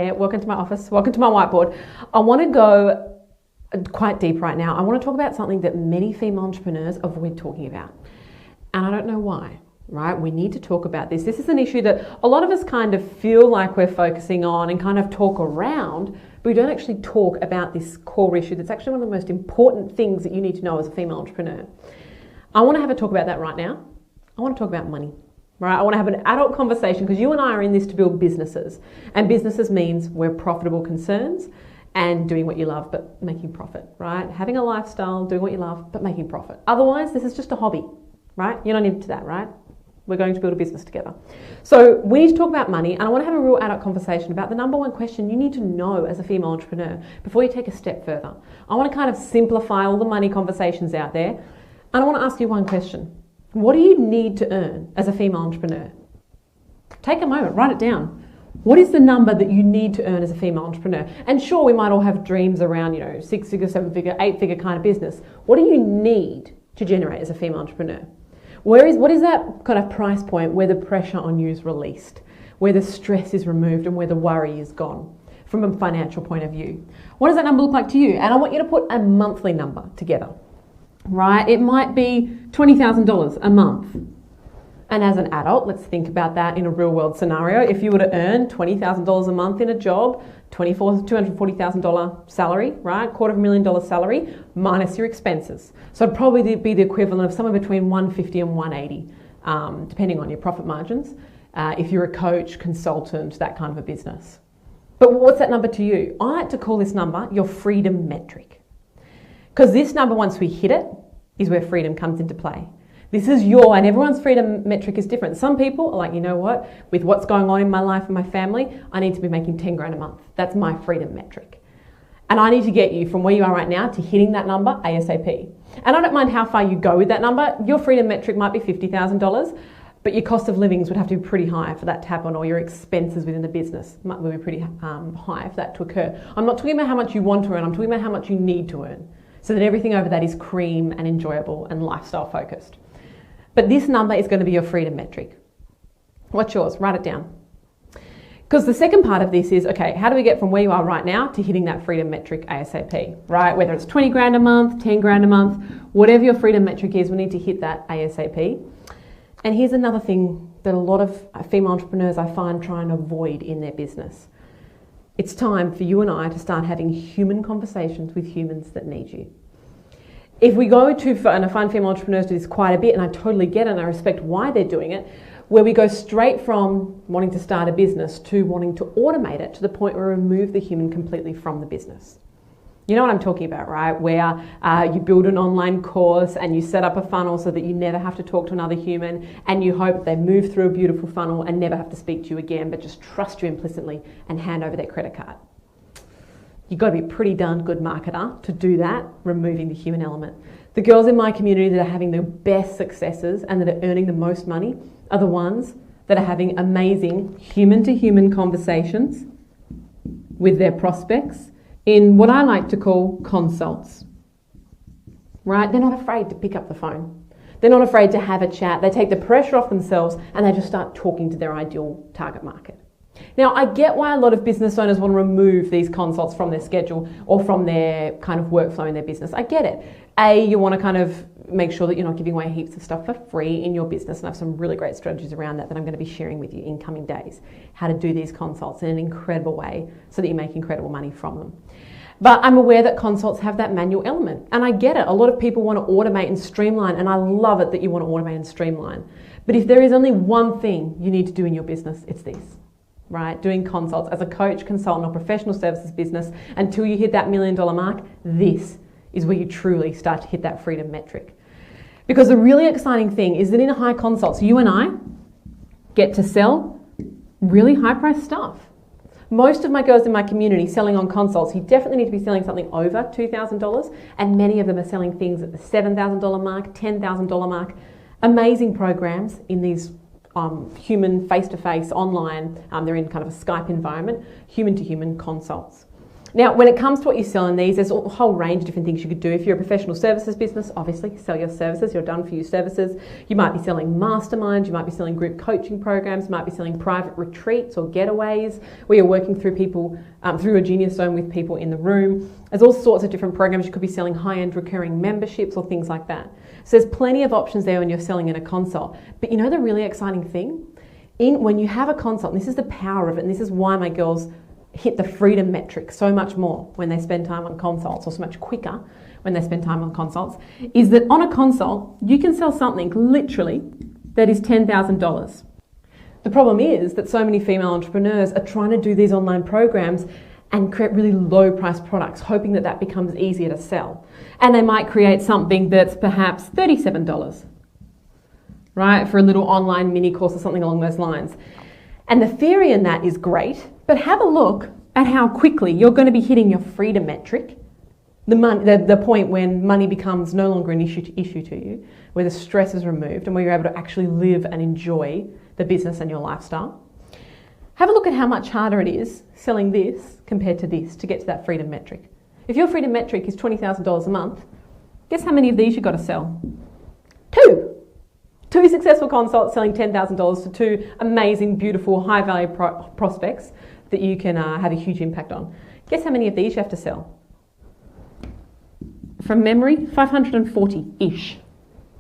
Welcome to my office, welcome to my whiteboard. I want to go quite deep right now. I want to talk about something that many female entrepreneurs avoid talking about. And I don't know why, right? We need to talk about this. This is an issue that a lot of us kind of feel like we're focusing on and kind of talk around, but we don't actually talk about this core issue that's actually one of the most important things that you need to know as a female entrepreneur. I want to have a talk about that right now. I want to talk about money. Right? I want to have an adult conversation because you and I are in this to build businesses. And businesses means we're profitable concerns and doing what you love but making profit, right? Having a lifestyle, doing what you love but making profit. Otherwise, this is just a hobby, right? You're not into that, right? We're going to build a business together. So we need to talk about money, and I want to have a real adult conversation about the number one question you need to know as a female entrepreneur before you take a step further. I want to kind of simplify all the money conversations out there, and I want to ask you one question. What do you need to earn as a female entrepreneur? Take a moment, write it down. What is the number that you need to earn as a female entrepreneur? And sure, we might all have dreams around, 6-figure, 7-figure, 8-figure kind of business. What do you need to generate as a female entrepreneur? What is that kind of price point where the pressure on you is released, where the stress is removed and where the worry is gone from a financial point of view? What does that number look like to you? And I want you to put a monthly number together. Right? It might be $20,000 a month. And as an adult, let's think about that in a real world scenario. If you were to earn $20,000 a month in a job, $240,000 salary, right? $250,000 salary minus your expenses. So it'd probably be the equivalent of somewhere between $150 and $180, depending on your profit margins. If you're a coach, consultant, that kind of a business. But what's that number to you? I like to call this number your freedom metric. Because this number, once we hit it, is where freedom comes into play. This is and everyone's freedom metric is different. Some people are like, you know what, with what's going on in my life and my family, I need to be making 10 grand a month. That's my freedom metric. And I need to get you from where you are right now to hitting that number ASAP. And I don't mind how far you go with that number. Your freedom metric might be $50,000, but your cost of livings would have to be pretty high for that to happen, or your expenses within the business would be pretty high for that to occur. I'm not talking about how much you want to earn, I'm talking about how much you need to earn, so that everything over that is cream and enjoyable and lifestyle focused. But this number is going to be your freedom metric. What's yours? Write it down. Because the second part of this is, okay, how do we get from where you are right now to hitting that freedom metric ASAP, right? Whether it's 20 grand a month, 10 grand a month, whatever your freedom metric is, we need to hit that ASAP. And here's another thing that a lot of female entrepreneurs I find try and avoid in their business. It's time for you and I to start having human conversations with humans that need you. If we go to, and I find female entrepreneurs do this quite a bit, and I totally get it and I respect why they're doing it, where we go straight from wanting to start a business to wanting to automate it to the point where we remove the human completely from the business. You know what I'm talking about, right? Where you build an online course and you set up a funnel so that you never have to talk to another human, and you hope they move through a beautiful funnel and never have to speak to you again, but just trust you implicitly and hand over their credit card. You've got to be a pretty darn good marketer to do that, removing the human element. The girls in my community that are having the best successes and that are earning the most money are the ones that are having amazing human-to-human conversations with their prospects in what I like to call consults, right? They're not afraid to pick up the phone. They're not afraid to have a chat. They take the pressure off themselves and they just start talking to their ideal target market. Now, I get why a lot of business owners want to remove these consults from their schedule or from their kind of workflow in their business. I get it. You want to kind of make sure that you're not giving away heaps of stuff for free in your business, and I have some really great strategies around that I'm going to be sharing with you in coming days. How to do these consults in an incredible way so that you make incredible money from them. But I'm aware that consults have that manual element, and I get it. A lot of people want to automate and streamline, and I love it that you want to automate and streamline. But if there is only one thing you need to do in your business, it's this. Right? Doing consults as a coach, consultant, or professional services business until you hit that $1 million mark, this is where you truly start to hit that freedom metric. Because the really exciting thing is that in high consults, you and I get to sell really high priced stuff. Most of my girls in my community selling on consults, you definitely need to be selling something over $2,000, and many of them are selling things at the $7,000 mark, $10,000 mark. Amazing programs in these human face-to-face online, they're in kind of a Skype environment, human-to-human consults. Now, when it comes to what you sell in these, there's a whole range of different things you could do. If you're a professional services business, obviously sell your services, your done-for-you services. You might be selling masterminds, you might be selling group coaching programs, you might be selling private retreats or getaways where you're working through people, through a Genius Zone with people in the room. There's all sorts of different programs. You could be selling high-end recurring memberships or things like that. So there's plenty of options there when you're selling in a consult. But you know the really exciting thing? When you have a consult, and this is the power of it, and this is why my girls hit the freedom metric so much more when they spend time on consults, or so much quicker when they spend time on consults, is that on a consult, you can sell something literally that is $10,000. The problem is that so many female entrepreneurs are trying to do these online programs and create really low price products, hoping that that becomes easier to sell. And they might create something that's perhaps $37, right, for a little online mini course or something along those lines. And the theory in that is great, but have a look at how quickly you're going to be hitting your freedom metric, the point when money becomes no longer an issue to you, where the stress is removed and where you're able to actually live and enjoy the business and your lifestyle. Have a look at how much harder it is selling this compared to this to get to that freedom metric. If your freedom metric is $20,000 a month, guess how many of these you've got to sell? Two successful consults selling $10,000 to two amazing, beautiful, high-value prospects that you can have a huge impact on. Guess how many of these you have to sell? From memory, 540-ish,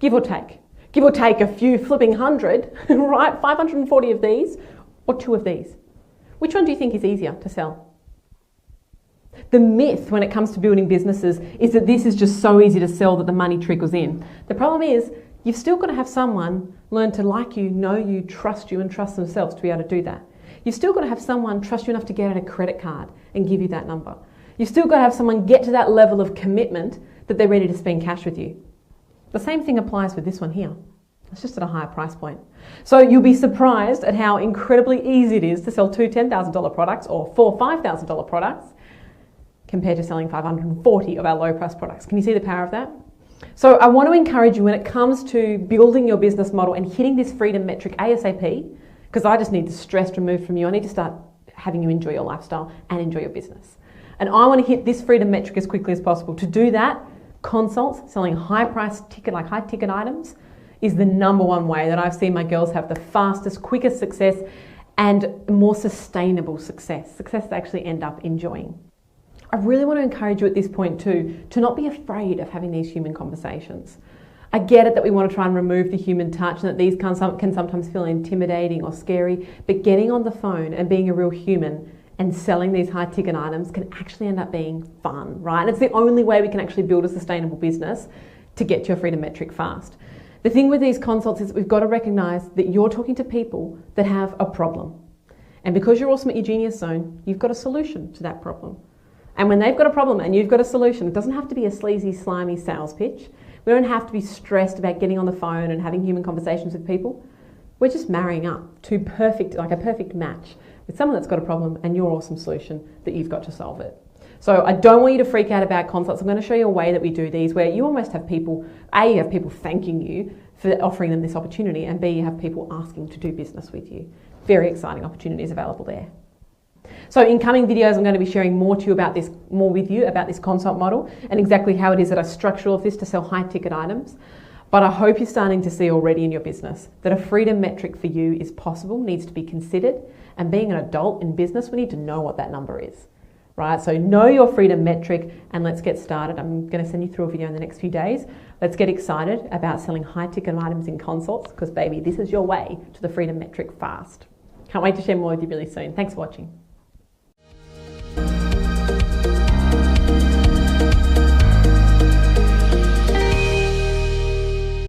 give or take. Give or take a few flipping hundred, right? 540 of these or two of these. Which one do you think is easier to sell? The myth when it comes to building businesses is that this is just so easy to sell that the money trickles in. The problem is, you've still got to have someone learn to like you, know you, and trust themselves to be able to do that. You've still got to have someone trust you enough to get out a credit card and give you that number. You've still got to have someone get to that level of commitment that they're ready to spend cash with you. The same thing applies with this one here. It's just at a higher price point. So you'll be surprised at how incredibly easy it is to sell two $10,000 products or four $5,000 products compared to selling 540 of our low price products. Can you see the power of that? So I want to encourage you when it comes to building your business model and hitting this freedom metric ASAP, because I just need the stress removed from you. I need to start having you enjoy your lifestyle and enjoy your business. And I want to hit this freedom metric as quickly as possible. To do that, consults, selling high ticket items, is the number one way that I've seen my girls have the fastest, quickest success and more sustainable success they actually end up enjoying. I really want to encourage you at this point too, to not be afraid of having these human conversations. I get it that we want to try and remove the human touch and that these can sometimes feel intimidating or scary, but getting on the phone and being a real human and selling these high ticket items can actually end up being fun, right? And it's the only way we can actually build a sustainable business to get to your freedom metric fast. The thing with these consults is that we've got to recognize that you're talking to people that have a problem. And because you're awesome at your Genius Zone, you've got a solution to that problem. And when they've got a problem and you've got a solution, it doesn't have to be a sleazy, slimy sales pitch. We don't have to be stressed about getting on the phone and having human conversations with people. We're just marrying up to a perfect match with someone that's got a problem and your awesome solution that you've got to solve it. So I don't want you to freak out about consults. I'm going to show you a way that we do these where you almost have people, A, you have people thanking you for offering them this opportunity, and B, you have people asking to do business with you. Very exciting opportunities available there. So in coming videos, I'm going to be sharing more with you about this consult model and exactly how it is that I structure all of this to sell high ticket items. But I hope you're starting to see already in your business that a freedom metric for you is possible, needs to be considered, and being an adult in business, we need to know what that number is, right? So know your freedom metric and let's get started. I'm going to send you through a video in the next few days. Let's get excited about selling high ticket items in consults because baby, this is your way to the freedom metric fast. Can't wait to share more with you really soon. Thanks for watching.